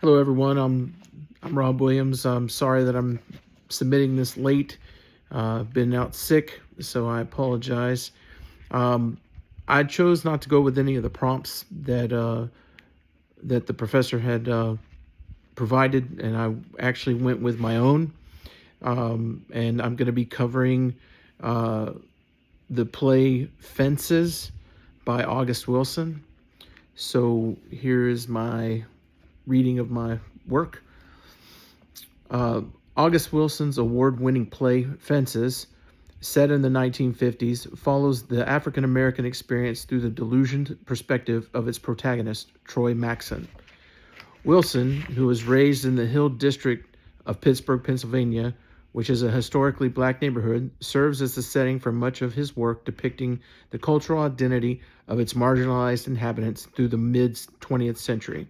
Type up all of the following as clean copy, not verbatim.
Hello, everyone. I'm Rob Williams. I'm sorry that I'm submitting this late. I've been out sick, so I apologize. Um, I chose not to go with any of the prompts that the professor had provided, and I actually went with my own. And I'm going to be covering uh, the play Fences by August Wilson. So here is my reading of my work. Uh, August Wilson's award-winning play Fences, set in the 1950s, follows the African American experience through the delusioned perspective of its protagonist, Troy Maxson. Wilson, who was raised in the Hill District of Pittsburgh, Pennsylvania, which is a historically black neighborhood, serves as the setting for much of his work depicting the cultural identity of its marginalized inhabitants through the mid-20th century.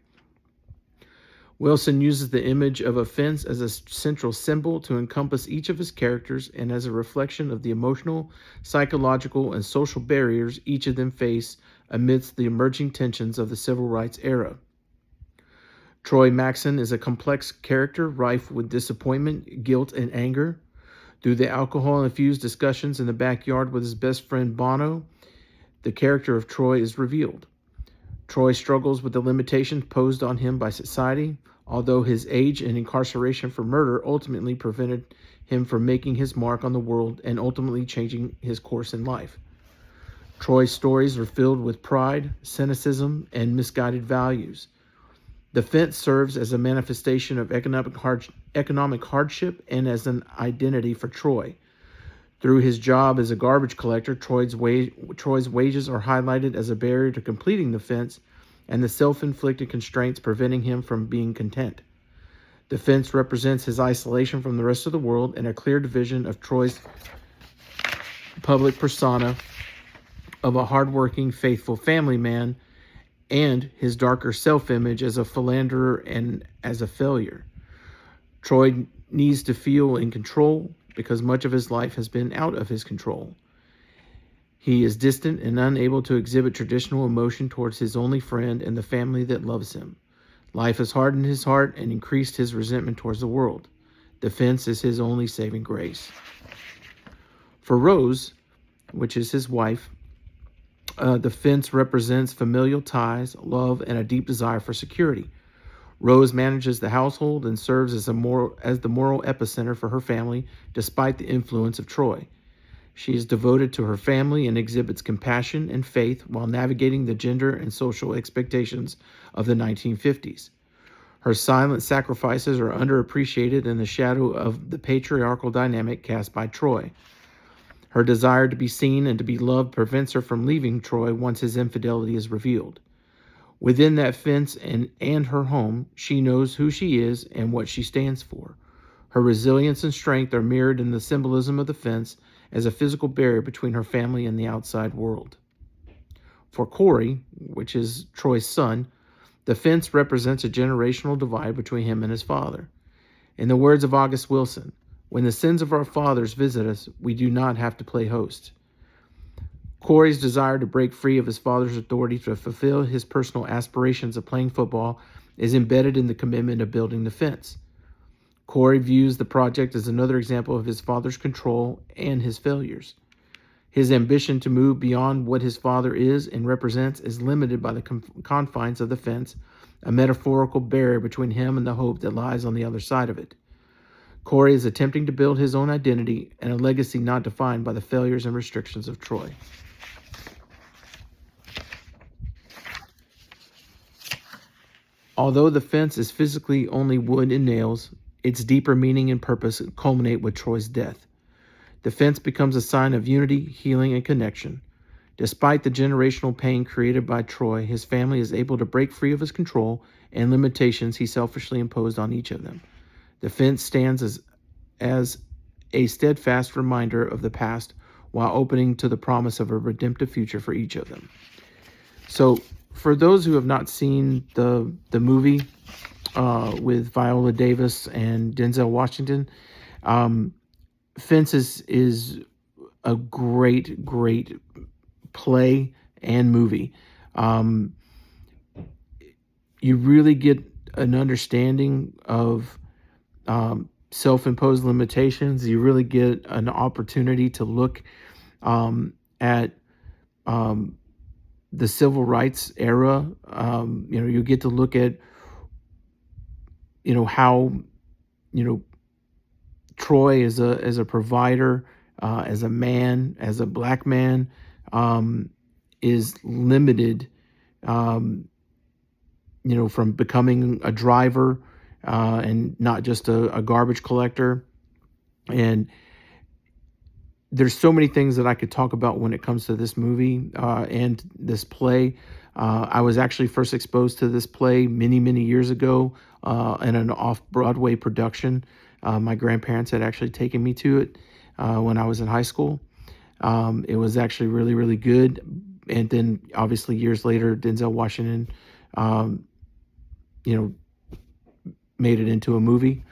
Wilson uses the image of a fence as a central symbol to encompass each of his characters and as a reflection of the emotional, psychological, and social barriers each of them face amidst the emerging tensions of the civil rights era. Troy Maxson is a complex character rife with disappointment, guilt, and anger. Through the alcohol-infused discussions in the backyard with his best friend Bono, the character of Troy is revealed. Troy struggles with the limitations posed on him by society, although his age and incarceration for murder ultimately prevented him from making his mark on the world and ultimately changing his course in life. Troy's stories are filled with pride, cynicism, and misguided values. The fence serves as a manifestation of economic hardship and as an identity for Troy. Through his job as a garbage collector, Troy's wages are highlighted as a barrier to completing the fence and the self-inflicted constraints preventing him from being content. The fence represents his isolation from the rest of the world and a clear division of Troy's public persona of a hardworking, faithful family man and his darker self-image as a philanderer and as a failure. Troy needs to feel in control because much of his life has been out of his control. He is distant and unable to exhibit traditional emotion towards his only friend and the family that loves him. Life has hardened his heart and increased his resentment towards the world. The fence is his only saving grace. For Rose, which is his wife, the fence represents familial ties, love, and a deep desire for security. Rose manages the household and serves as the moral epicenter for her family, despite the influence of Troy. She is devoted to her family and exhibits compassion and faith while navigating the gender and social expectations of the 1950s. Her silent sacrifices are underappreciated in the shadow of the patriarchal dynamic cast by Troy. Her desire to be seen and to be loved prevents her from leaving Troy once his infidelity is revealed. Within that fence and her home, she knows who she is and what she stands for. Her resilience and strength are mirrored in the symbolism of the fence as a physical barrier between her family and the outside world. For Corey, which is Troy's son, the fence represents a generational divide between him and his father. In the words of August Wilson, when the sins of our fathers visit us, we do not have to play host. Corey's desire to break free of his father's authority to fulfill his personal aspirations of playing football is embedded in the commitment of building the fence. Corey views the project as another example of his father's control and his failures. His ambition to move beyond what his father is and represents is limited by the confines of the fence, a metaphorical barrier between him and the hope that lies on the other side of it. Corey is attempting to build his own identity and a legacy not defined by the failures and restrictions of Troy. Although the fence is physically only wood and nails, its deeper meaning and purpose culminate with Troy's death. The fence becomes a sign of unity, healing, and connection. Despite the generational pain created by Troy, his family is able to break free of his control and limitations he selfishly imposed on each of them. The fence stands as a steadfast reminder of the past while opening to the promise of a redemptive future for each of them. So, for those who have not seen the movie with Viola Davis and Denzel Washington, Fences is a great play and movie. You really get an understanding of self-imposed limitations. You really get an opportunity to look at the civil rights era. You get to look at how Troy as a provider, as a man, as a black man, is limited, from becoming a driver, and not just a garbage collector. And there's so many things that I could talk about when it comes to this movie and this play. I was actually first exposed to this play many, many years ago in an off-Broadway production. My grandparents had actually taken me to it when I was in high school. It was actually really, really good. And then obviously years later, Denzel Washington, made it into a movie.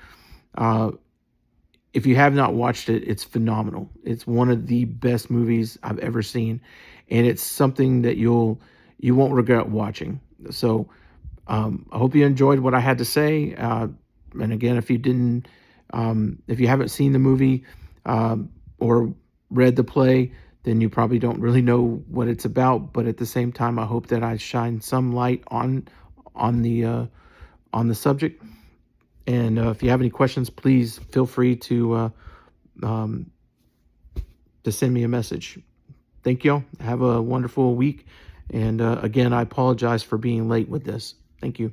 If you have not watched it, it's phenomenal. It's one of the best movies I've ever seen, and it's something that you won't regret watching. So I hope you enjoyed what I had to say. And again, if you haven't seen the movie or read the play, then you probably don't really know what it's about. But at the same time, I hope that I shine some light on the subject. And if you have any questions, please feel free to send me a message. Thank y'all. Have a wonderful week. And again, I apologize for being late with this. Thank you.